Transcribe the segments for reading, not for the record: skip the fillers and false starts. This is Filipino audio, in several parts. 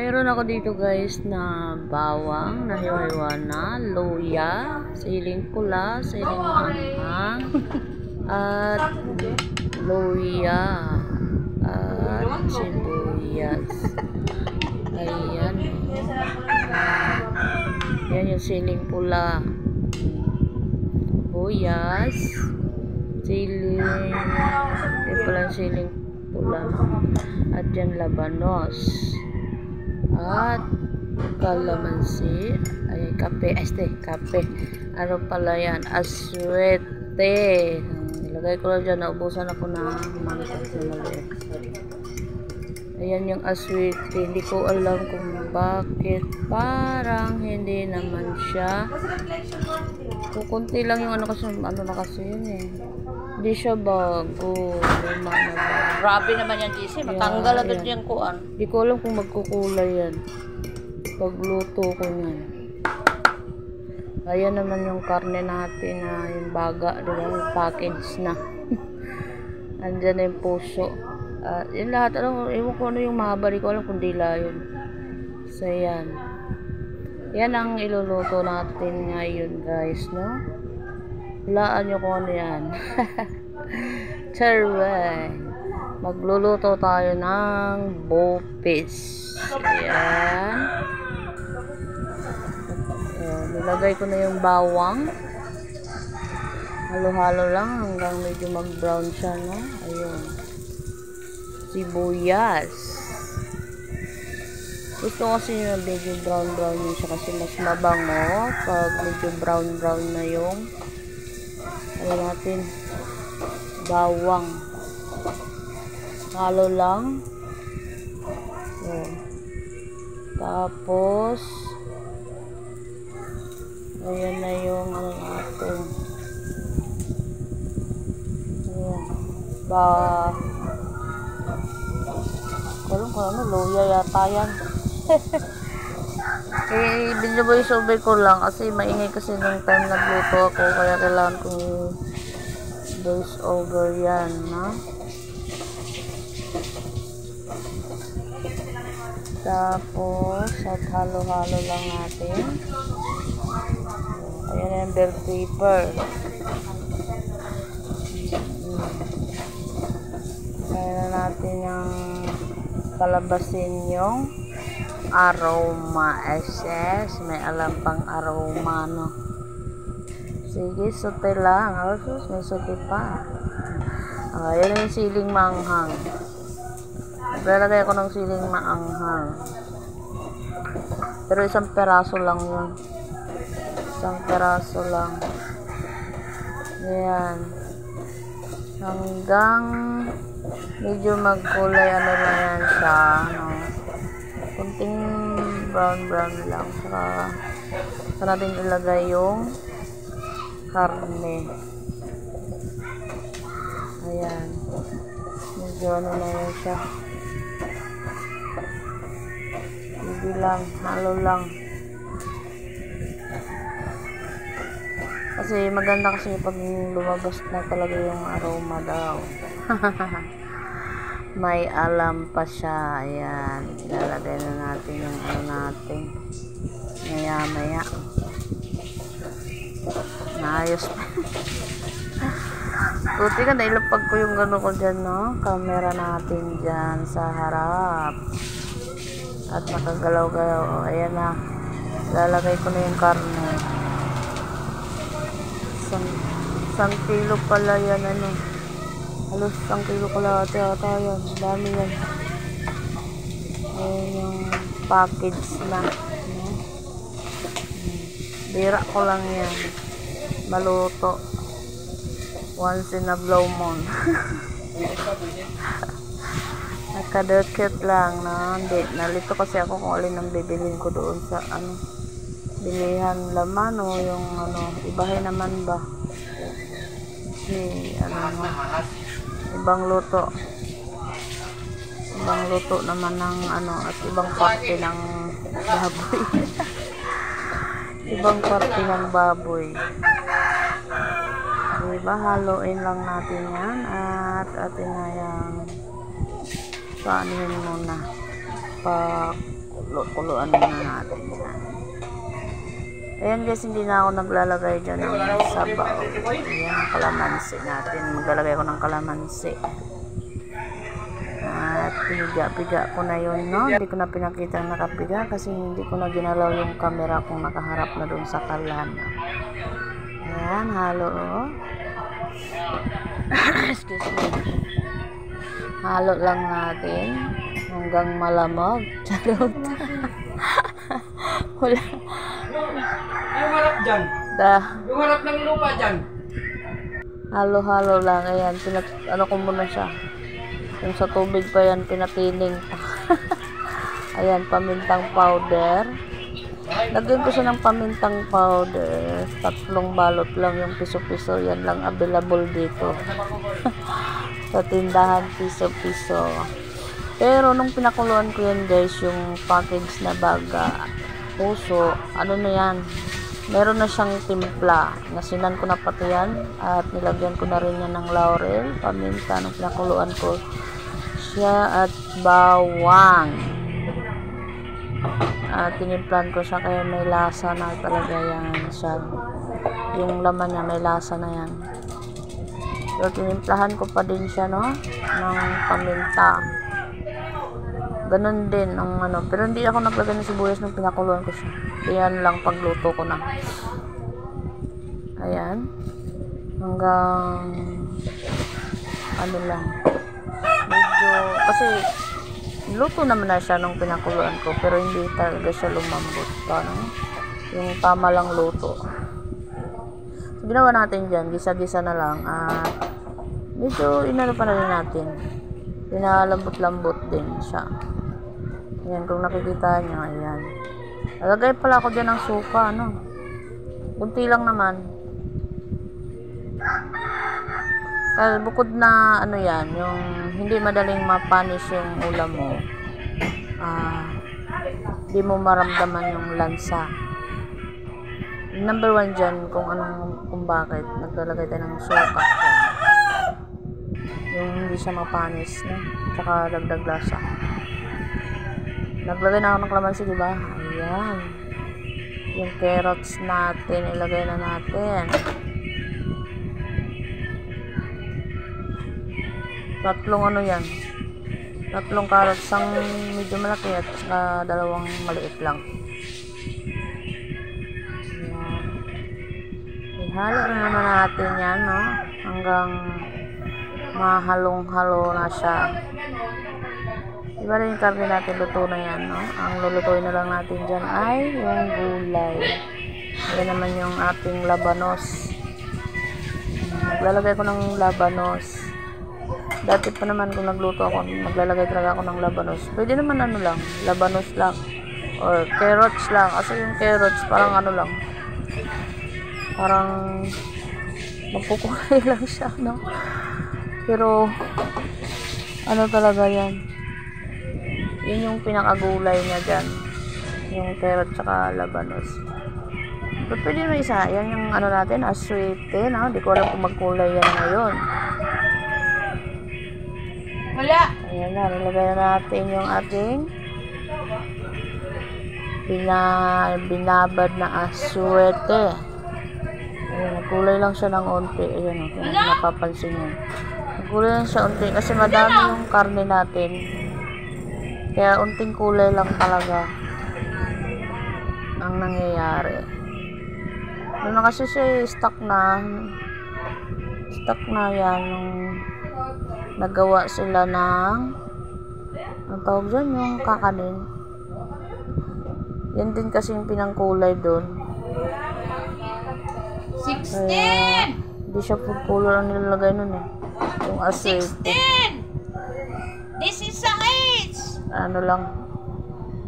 Meron ako dito guys na bawang na hiwa-hiwa na, luya, siling pula, siling anghang, at luya, at sibuyas. Ayan. Yan yung siling pula. Buyas, siling, pala siling pula. At yan labanos. At kalamansi, ay kape, kape. Ano pala yan? Aswete. Ilagay ko lang dyan, naubusan ako na mangkok na maliit. Ayan yung aswete. Hindi ko alam kung bakit parang hindi naman siya. Kukunti lang yung ano na kasi yun eh. Hindi siya bago. Luma na ba? Grabe naman yan, JC. Matanggal agad yung kuan. Hindi ko alam kung magkukulay yan. Pagluto ko yan. Ayan naman yung karne natin na yung baga. Diba? Yung package na. Andyan na yung puso. Yung lahat, ewan ko ano yung mahaba. Di ko alam kung dila yun. So yan. Yan ang iluluto natin ngayon guys, no? Hulaan nyo kung ano yan. Charay! Magluluto tayo ng bopis. Ayan. Nilagay ko na yung bawang. Halo-halo lang hanggang medyo mag-brown siya, no? Ayun. Sibuyas. Gusto kasi yung medyo brown-brown yun siya kasi mas mabango pag medyo brown-brown na yung ayun natin bawang. Halo lang. So, tapos ayan na yung ano natin. Ayan. Kalong ko ano, luya yata yan. Video voice over ko lang kasi maingay kasi nung time nagluto ako kaya kailangan kong voice over yan, no? Tapos at halo-halo lang natin. Ayan yung bell pepper. Ayan na natin yung kalabasin yung aroma. May alam pang aroma, no? Sige, sote lang. May sote pa. Ayan yung siling manghang. Naglalagay ako ng siling maanghang. Pero isang peraso lang yun. Isang peraso lang. Ayan. Hanggang medyo magkulay ano lang yan siya, no? Kunting brown lang. Saka natin ilagay yung karne. Ayan. Medyo ano na yan siya. Hindi lang, halo lang. Kasi maganda kasi pag lumabas na talaga yung aroma daw. May alam pa siya. Ayan. Ilalagay na natin yung ano natin. Maya. Naayos pa. Buti ka, nailapag ko yung gano'n ko dyan, no? Camera natin dyan sa harap. At nakagalaw-galaw. O, ayan na. Lalagay ko na yung karne. Isang kilo pala yan, ano. Halos 1 kilo pala ata yan. Dami yan. Ayan yung package na. Bira ko lang yan. Maluto. Once in a blue moon. Nakadukit lang, no? Hindi. Nalito kasi ako kung alin ang bibilin ko doon sa ano. Bilihan laman o yung ano. Ibahay naman ba? Ano, ibang luto naman ng ano at ibang parte ng baboy. Ibang parte ng baboy. Diba, haluin lang natin yan at atin na yung paanihin muna. Kuluan muna natin yan. Ayan guys, hindi na ako naglalagay dyan ng sabaw. Ayan, kalamansi natin. Maglalagay ko ng kalamansi. At piga-piga ko na yun, no? Hindi ko na pinakita nakapiga kasi hindi ko na ginalaw yung camera kung nakaharap na dun sa kalan. Ayan, halo. Excuse me. Halo lang natin hanggang malamog. Charot. Wala. Yung harap dyan. Yung harap ng lupa dyan. Halo-halo lang. Ayan, ano ko muna siya. Yung sa tubig pa yan, pinatining pa. Ayan, pamintang powder. Lagyan ko siya ng pamintang powder. 3 balot lang yung piso-piso. Yan lang available dito. Sa tindahan, piso-piso. Pero nung pinakuluan ko yan guys, yung package na baga, puso, ano na yan, meron na siyang timpla. Nasinan ko na pati yan at nilagyan ko na rin yan ng laurel, paminta nung pinakuluan ko siya at bawang. At tinimplan ko siya kaya may lasa na talaga yan siya. Yung laman niya may lasa na yan. So tinimplahan ko pa din siya, no, ng paminta. Ganon din ang ano, pero hindi ako naglagay ng sibuyas nung pinakuluan ko siya. Ayan lang pagluto ko na. Ayan. Hanggang ano lang. Medyo, kasi luto naman na siya nung pinakuluan ko, pero hindi talaga siya lumambot. Parang yung tama lang luto. So, ginawa natin dyan, gisa-gisa na lang. At medyo inano pa na rin natin. Pinalambot-lambot din siya. Ayan, kung nakikita nyo, ayan. Nalagay pala ako dyan ng suka, ano. Kunti lang naman. Kasi bukod na, ano yan, yung hindi madaling mapanis yung ulam mo. Di mo maramdaman yung lansa. Number 1 dyan, kung bakit, naglalagay tayo ng suka. Yung hindi siya mapanis, no? Tsaka dagdag lasa. Naglagay na ako ng kalamansi, diba? Ayan. Yung carrots natin, ilagay na natin. 3 ano yan. 3 carrots, ang medyo malaki at saka 2 maliit lang. Ayan. Ihalo na naman natin yan, no? Hanggang mahalong-halo na siya. Diba rin yung karne natin, luto na yan, no? Ang lulutuin na lang natin dyan ay yung gulay. Yan naman yung ating labanos. Naglalagay ko ng labanos. Dati pa naman kung nagluto ako, naglalagay talaga ako ng labanos. Pwede naman ano lang, labanos lang. Or carrots lang. Kasi yung carrots parang ano lang. Parang magkukulay lang siya, no? Pero ano talaga yan? Yun yung pinakagulay niya dyan. Yung carrot tsaka labanos. But pwede naman isa. Yan yung ano natin, aswete, no? Di ko alam kung magkulay yan ngayon. Wala. Ayan na, nilagay na natin yung ating binabad na aswete. Ayan, nagkulay lang siya ng onti. Ayan, kung napapansin nyo. Nagkulay lang siya onti kasi madami yung karne natin. Kaya unting kulay lang talaga ang nangyayari. Doon na kasi siya stuck na yan nung nagawa sila ng ang tawag dyan, yung kakanin. Yan din kasi yung pinangkulay doon. 16! Kaya hindi siya food color ang nilalagay nun eh. Yung aswete. 16! This is a age! Ano lang,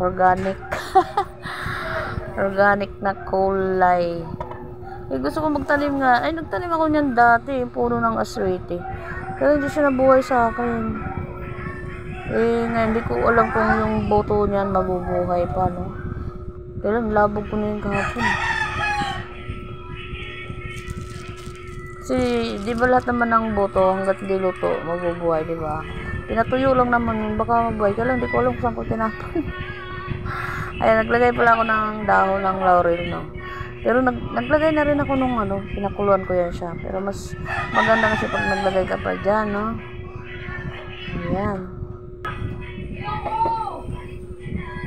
organic. Organic na kulay. Eh, gusto ko magtanim nga. Ay, nagtanim ako niyan dati. Puro ng aswete. Pero hindi siya nabuhay sa akin. Eh, nga, hindi ko alam kung yung boto niyan mabubuhay pa, no? Kaya lang, labog ko na yung kahapon. Kasi, di ba lahat naman ng boto hanggat di luto, mabubuhay, di ba? Pinatuyo lang naman yun, baka mabuhay. Kaya lang, di ko alam kung saan ko tinapon. Ayan, naglagay pala ako ng dahon ng laurel, no. Pero naglagay na rin ako nung pinakuluan ko yan siya. Pero mas maganda kasi pag naglagay ka pa dyan, no. Ayan.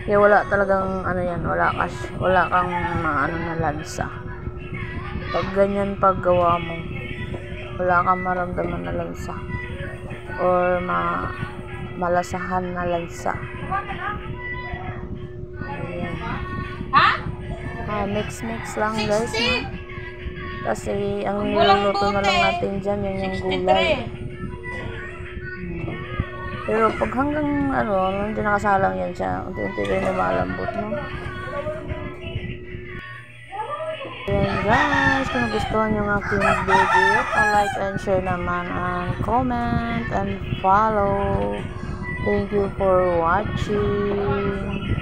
Kaya wala talagang wala kang na lansa. Pag ganyan paggawa mo, wala kang maramdaman na lansa or malasahan na lansa. Ayan. Mix lang guys, no? Kasi ang niluluto na lang natin dyan yun yung gulay. Pero pag hanggang nandiyan nakasalang yan siya, unti-unti rin lumalambot, no? Ayan guys, kung nagustuhan yung aking video, like and share naman, and comment and follow. Thank you for watching.